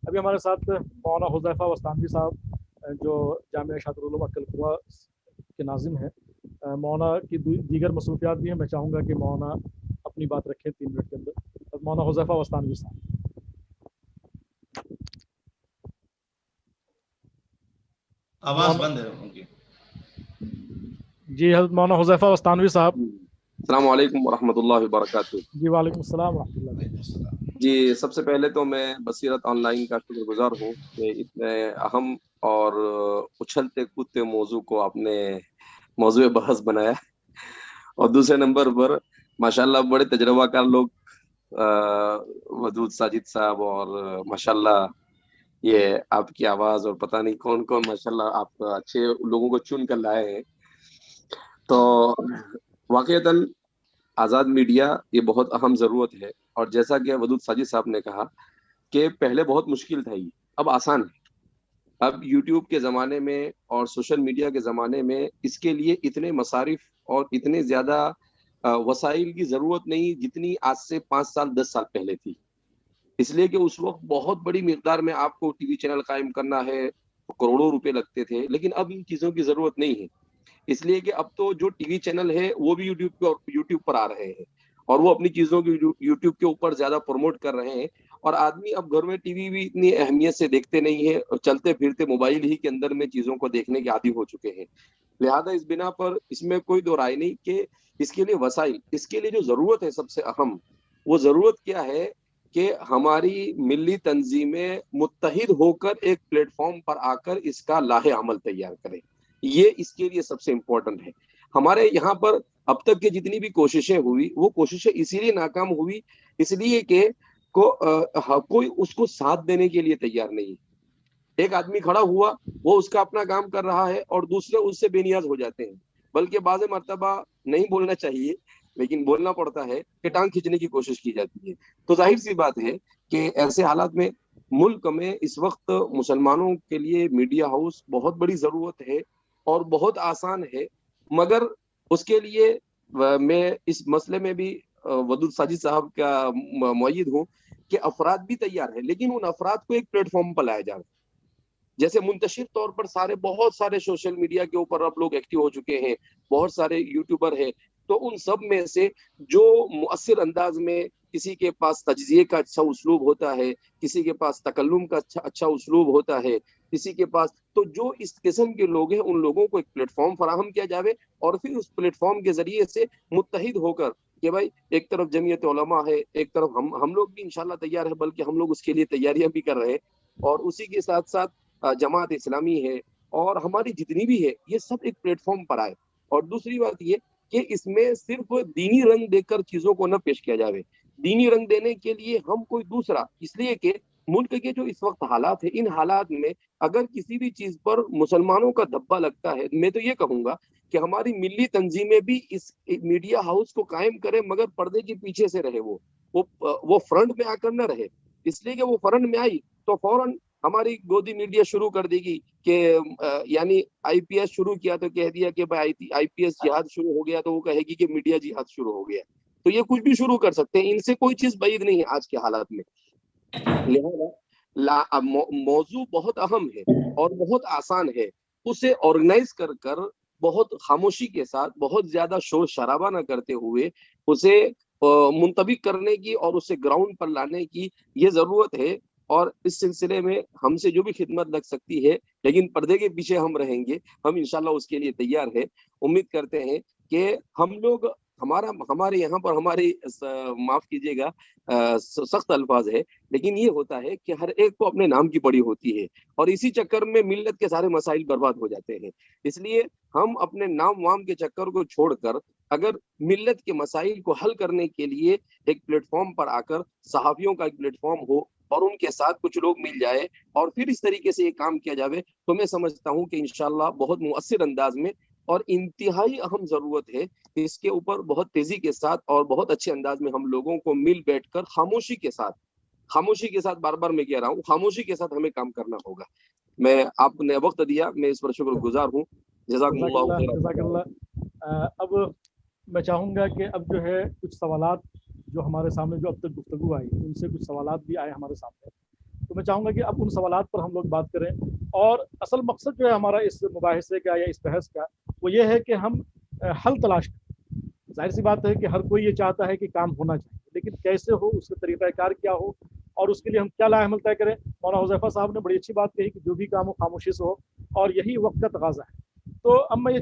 ابھی ہمارے ساتھ مولانا حذیفہ وستانوی صاحب جو جامعہ شاطر العلوم اکل کے ناظم ہیں، مولانا کی دیگر مصروفیات بھی ہیں. میں چاہوں گا کہ مولانا اپنی بات رکھیں 3 منٹ کے اندر. مولانا حذیفہ وستانوی صاحب. آواز بند ہے ان کی. جی حضرت مولانا حذیفہ وستانوی صاحب. السلام علیکم ورحمۃ اللہ وبرکاتہ. جی وعلیکم السلام ورحمۃ اللہ. جی سب سے پہلے تو میں بصیرت آن لائن کا شکر گزار ہوں کہ اتنے اہم اور اچھلتے کودتے موضوع کو آپ نے موضوع بحث بنایا. اور دوسرے نمبر پر ماشاءاللہ بڑے تجربہ کار لوگ ودود ساجد صاحب اور ماشاءاللہ یہ آپ کی آواز اور پتہ نہیں کون کون ماشاءاللہ آپ اچھے لوگوں کو چن کر لائے ہیں. تو واقعتاً آزاد میڈیا یہ بہت اہم ضرورت ہے. اور جیسا کہ ودود ساجد صاحب نے کہا کہ پہلے بہت مشکل تھا، یہ اب آسان ہے. اب یوٹیوب کے زمانے میں اور سوشل میڈیا کے زمانے میں اس کے لیے اتنے مصارف اور اتنے زیادہ وسائل کی ضرورت نہیں جتنی آج سے 5 سال 10 سال پہلے تھی. اس لیے کہ اس وقت بہت بڑی مقدار میں آپ کو ٹی وی چینل قائم کرنا ہے، کروڑوں روپے لگتے تھے. لیکن اب ان چیزوں کی ضرورت نہیں ہے، اس لیے کہ اب تو جو ٹی وی چینل ہے وہ بھی یوٹیوب پر آ رہے ہیں اور وہ اپنی چیزوں کی یوٹیوب کے اوپر زیادہ پروموٹ کر رہے ہیں. اور آدمی اب گھر میں ٹی وی بھی اتنی اہمیت سے دیکھتے نہیں ہے، چلتے پھرتے موبائل ہی کے اندر میں چیزوں کو دیکھنے کے عادی ہو چکے ہیں. لہذا اس بنا پر اس میں کوئی دو رائے نہیں کہ اس کے لیے وسائل، اس کے لیے جو ضرورت ہے سب سے اہم وہ ضرورت کیا ہے کہ ہماری ملی تنظیمیں متحد ہو کر ایک پلیٹ فارم پر آ کر اس کا لاہ عمل تیار کریں. یہ اس کے لیے سب سے امپورٹنٹ ہے. ہمارے یہاں پر اب تک کی جتنی بھی کوششیں ہوئی وہ کوششیں اسی لیے ناکام ہوئی اس لیے کہ کوئی اس کو ساتھ دینے کے لیے تیار نہیں. ایک آدمی کھڑا ہوا، وہ اس کا اپنا کام کر رہا ہے اور دوسرے اس سے بے نیاز ہو جاتے ہیں. بلکہ بعض مرتبہ نہیں بولنا چاہیے لیکن بولنا پڑتا ہے کہ ٹانگ کھینچنے کی کوشش کی جاتی ہے. تو ظاہر سی بات ہے کہ ایسے حالات میں ملک میں اس وقت مسلمانوں کے لیے میڈیا ہاؤس بہت بڑی ضرورت ہے اور بہت آسان ہے. مگر اس کے لیے میں اس مسئلے میں بھی ودود ساجد صاحب کا مؤید ہوں کہ افراد بھی تیار ہیں لیکن ان افراد کو ایک پلیٹ فارم پر لایا جائے. جیسے منتشر طور پر بہت سارے سوشل میڈیا کے اوپر اب لوگ ایکٹیو ہو چکے ہیں، بہت سارے یوٹیوبر ہیں. تو ان سب میں سے جو مؤثر انداز میں کسی کے پاس تجزیے کا اچھا اسلوب ہوتا ہے، کسی کے پاس تکلم کا اچھا اسلوب ہوتا ہے، کسی کے پاس، تو جو اس قسم کے لوگ ہیں ان لوگوں کو ایک پلیٹ فارم فراہم کیا جاوے اور پھر اس پلیٹ فارم کے ذریعے سے متحد ہو کر کہ بھائی ایک طرف جمعیت علماء ہے، ایک طرف ہم لوگ بھی انشاءاللہ تیار ہے، بلکہ ہم لوگ اس کے لیے تیاریاں بھی کر رہے ہیں. اور اسی کے ساتھ ساتھ جماعت اسلامی ہے اور ہماری جتنی بھی ہے یہ سب ایک پلیٹ فارم پر آئے. اور دوسری بات یہ کہ اس میں صرف دینی رنگ دے کر چیزوں کو نہ پیش کیا جاوے. دینی رنگ دینے کے لیے ہم کوئی دوسرا، اس لیے کہ ملک کے جو اس وقت حالات ہیں ان حالات میں اگر کسی بھی چیز پر مسلمانوں کا دھبا لگتا ہے، میں تو یہ کہوں گا کہ ہماری ملی تنظیمیں بھی اس میڈیا ہاؤس کو قائم کریں مگر پردے کے پیچھے سے رہے، وہ فرنٹ میں آ کر نہ رہے. اس لیے کہ وہ فرنٹ میں آئی تو فوراً ہماری گودی میڈیا شروع کر دے گی کہ یعنی آئی پی ایس شروع کیا تو کہہ دیا کہ آئی پی ایس جہاد شروع ہو گیا تو وہ کہے گی کہ میڈیا جہاد شروع ہو گیا. تو یہ کچھ بھی شروع کر سکتے ہیں، ان سے کوئی چیز بعید نہیں ہے آج کے حالات میں. لہذا موضوع بہت اہم ہے اور بہت آسان ہے. اسے آرگنائز کر بہت خاموشی کے ساتھ، بہت زیادہ شور شرابہ نہ کرتے ہوئے اسے منطبق کرنے کی اور اسے گراؤنڈ پر لانے کی یہ ضرورت ہے. اور اس سلسلے میں ہم سے جو بھی خدمت لگ سکتی ہے لیکن پردے کے پیچھے ہم رہیں گے، ہم انشاءاللہ اس کے لیے تیار ہیں. امید کرتے ہیں کہ ہم لوگ ہمارے یہاں پر ہماری معاف کیجیے گا سخت الفاظ ہے لیکن یہ ہوتا ہے کہ ہر ایک کو اپنے نام کی پڑی ہوتی ہے اور اسی چکر میں ملت کے سارے مسائل برباد ہو جاتے ہیں. اس لیے ہم اپنے نام وام کے چکر کو چھوڑ کر اگر ملت کے مسائل کو حل کرنے کے لیے ایک پلیٹ فارم پر آ کر صحافیوں کا ایک پلیٹ فارم ہو اور ان کے ساتھ کچھ لوگ مل جائے اور پھر اس طریقے سے یہ کام کیا جاوے تو میں سمجھتا ہوں کہ انشاءاللہ بہت مؤثر انداز میں اور انتہائی اہم ضرورت ہے اس کے اوپر بہت تیزی کے ساتھ اور بہت اچھے انداز میں ہم لوگوں کو مل بیٹھ کر خاموشی کے ساتھ بار بار میں کہہ رہا ہوں خاموشی کے ساتھ ہمیں کام کرنا ہوگا. میں آپ نے وقت دیا، میں اس پر شکر گزار ہوں. جزاکم اللہ خیر. جزاک اللہ. اب میں چاہوں گا کہ اب جو ہے کچھ سوالات جو ہمارے سامنے جو اب تک گفتگو آئی ان سے کچھ سوالات بھی آئے ہمارے سامنے. تو میں چاہوں گا کہ اب ان سوالات پر ہم لوگ بات کریں، اور اصل مقصد جو ہے ہمارا اس مباحثے کا یا اس بحث کا وہ یہ ہے کہ ہم حل تلاش کریں۔ ظاہر سی بات ہے کہ ہر کوئی یہ چاہتا ہے کہ کام ہونا چاہیے، لیکن کیسے ہو، اس کا طریقہ کار کیا ہو، اور اس کے لیے ہم کیا لائحہ عمل طے کریں۔ مولانا حذیفہ صاحب نے بڑی اچھی بات کہی کہ جو بھی کام ہو خاموشی سے ہو، اور یہی وقت کا تقاضا ہے۔ تو اب میں یہ